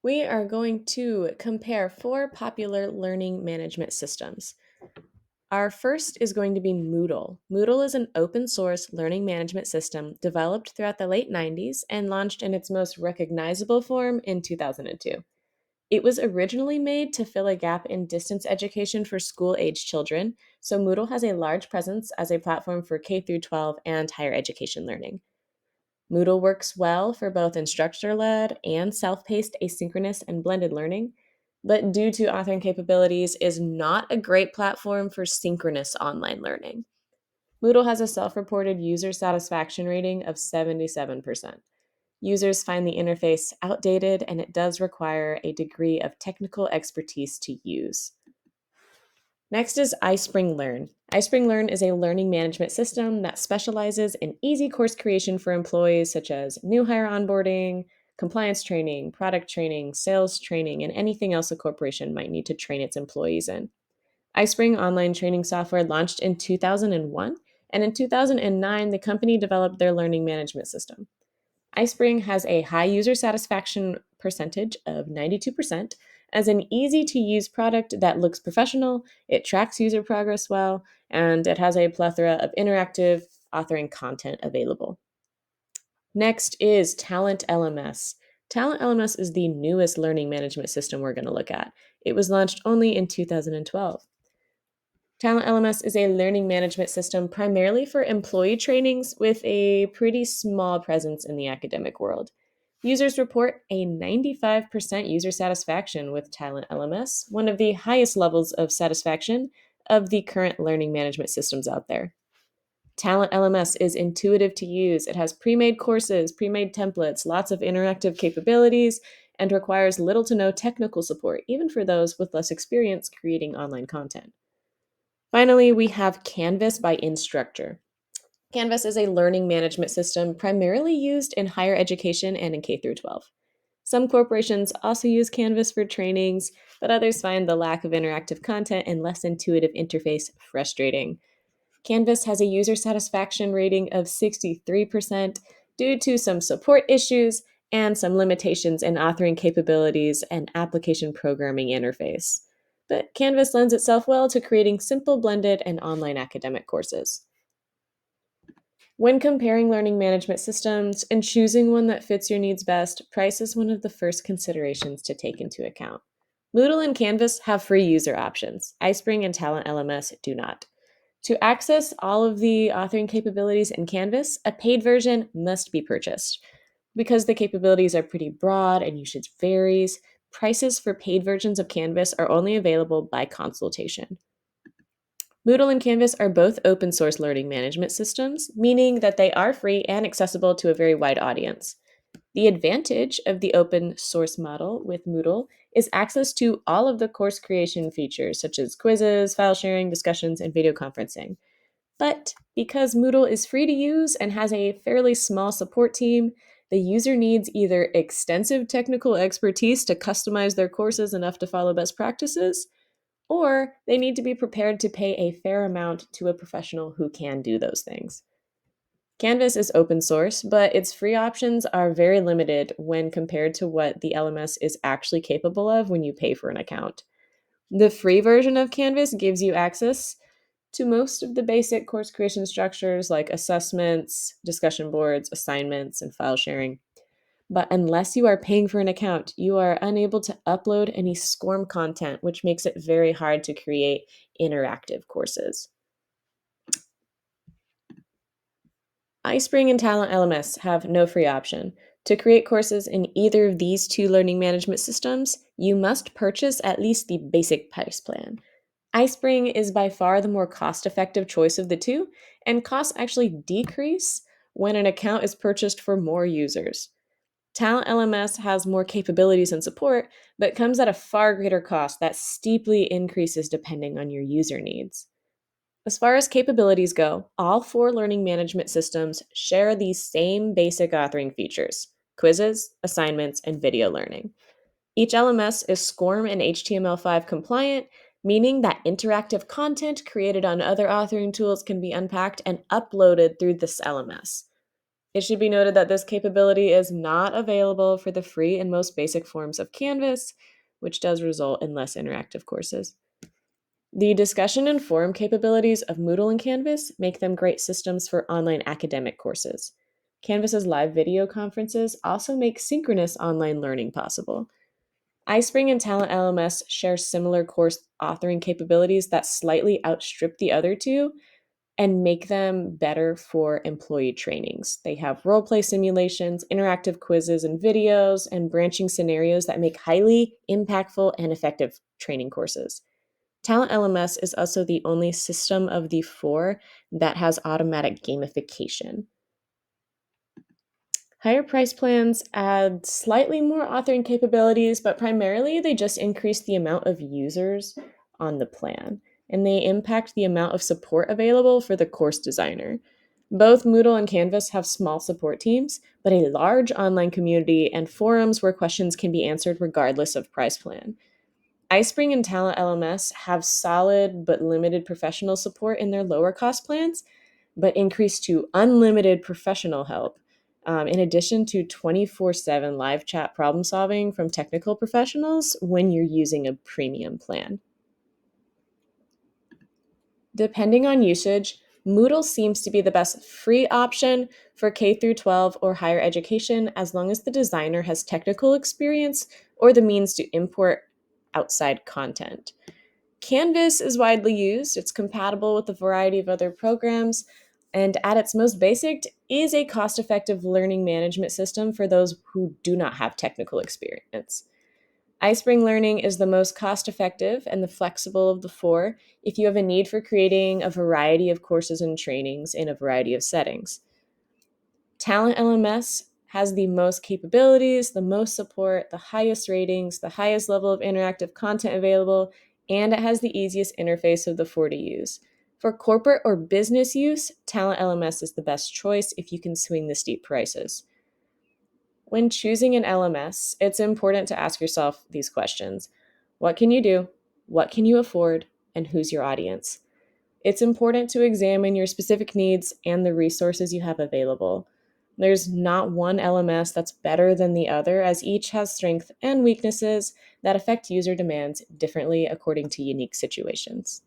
We are going to compare four popular learning management systems. Our first is going to be Moodle. Moodle is an open source learning management system developed throughout the late 90s and launched in its most recognizable form in 2002. It was originally made to fill a gap in distance education for school age children, so Moodle has a large presence as a platform for K through 12 and higher education learning. Moodle works well for both instructor led and self paced asynchronous and blended learning, but due to authoring capabilities, is not a great platform for synchronous online learning. Moodle has a self reported user satisfaction rating of 77%. Users find the interface outdated, and it does require a degree of technical expertise to use. Next is iSpring Learn. iSpring Learn is a learning management system that specializes in easy course creation for employees such as new hire onboarding, compliance training, product training, sales training, and anything else a corporation might need to train its employees in. iSpring online training software launched in 2001, and in 2009, the company developed their learning management system. iSpring has a high user satisfaction percentage of 92%. As an easy to use product that looks professional, it tracks user progress well, and it has a plethora of interactive authoring content available. Next is Talent LMS. Talent LMS is the newest learning management system we're going to look at. It was launched only in 2012. Talent LMS is a learning management system primarily for employee trainings with a pretty small presence in the academic world. Users report a 95% user satisfaction with Talent LMS, one of the highest levels of satisfaction of the current learning management systems out there. Talent LMS is intuitive to use. It has pre made courses, pre made templates, lots of interactive capabilities, and requires little to no technical support, even for those with less experience creating online content. Finally, we have Canvas by Instructure. Canvas is a learning management system primarily used in higher education and in K through 12. Some corporations also use Canvas for trainings, but others find the lack of interactive content and less intuitive interface frustrating. Canvas has a user satisfaction rating of 63% due to some support issues and some limitations in authoring capabilities and application programming interface. But Canvas lends itself well to creating simple blended and online academic courses. When comparing learning management systems and choosing one that fits your needs best, price is one of the first considerations to take into account. Moodle and Canvas have free user options. iSpring and Talent LMS do not. To access all of the authoring capabilities in Canvas, a paid version must be purchased. Because the capabilities are pretty broad and usage varies, prices for paid versions of Canvas are only available by consultation. Moodle and Canvas are both open source learning management systems, meaning that they are free and accessible to a very wide audience. The advantage of the open source model with Moodle is access to all of the course creation features, such as quizzes, file sharing, discussions, and video conferencing. But because Moodle is free to use and has a fairly small support team, the user needs either extensive technical expertise to customize their courses enough to follow best practices, or they need to be prepared to pay a fair amount to a professional who can do those things. Canvas is open source, but its free options are very limited when compared to what the LMS is actually capable of when you pay for an account. The free version of Canvas gives you access to most of the basic course creation structures like assessments, discussion boards, assignments, and file sharing. But unless you are paying for an account, you are unable to upload any SCORM content, which makes it very hard to create interactive courses. iSpring and Talent LMS have no free option. To create courses in either of these two learning management systems, you must purchase at least the basic price plan. iSpring is by far the more cost-effective choice of the two, and costs actually decrease when an account is purchased for more users. Talent LMS has more capabilities and support, but comes at a far greater cost that steeply increases depending on your user needs. As far as capabilities go, all four learning management systems share these same basic authoring features: quizzes, assignments, and video learning. Each LMS is SCORM and HTML5 compliant, meaning that interactive content created on other authoring tools can be unpacked and uploaded through this LMS. It should be noted that this capability is not available for the free and most basic forms of Canvas, which does result in less interactive courses. The discussion and forum capabilities of Moodle and Canvas make them great systems for online academic courses. Canvas's live video conferences also make synchronous online learning possible. iSpring and Talent LMS share similar course authoring capabilities that slightly outstrip the other two and make them better for employee trainings. They have role play simulations, interactive quizzes and videos, and branching scenarios that make highly impactful and effective training courses. Talent LMS is also the only system of the four that has automatic gamification. Higher price plans add slightly more authoring capabilities, but primarily they just increase the amount of users on the plan, and they impact the amount of support available for the course designer. Both Moodle and Canvas have small support teams, but a large online community and forums where questions can be answered regardless of price plan. iSpring and Talent LMS have solid but limited professional support in their lower cost plans, but increase to unlimited professional help. In addition to 24/7 live chat problem solving from technical professionals when you're using a premium plan. Depending on usage, Moodle seems to be the best free option for K through 12 or higher education as long as the designer has technical experience or the means to import outside content. Canvas is widely used. It's compatible with a variety of other programs, and at its most basic, is a cost effective learning management system for those who do not have technical experience. iSpring Learning is the most cost effective and the flexible of the four if you have a need for creating a variety of courses and trainings in a variety of settings. Talent LMS has the most capabilities, the most support, the highest ratings, the highest level of interactive content available, and it has the easiest interface of the four to use. For corporate or business use, Talent LMS is the best choice if you can swing the steep prices. When choosing an LMS, it's important to ask yourself these questions. What can you do? What can you afford? And who's your audience? It's important to examine your specific needs and the resources you have available. There's not one LMS that's better than the other, as each has strengths and weaknesses that affect user demands differently according to unique situations.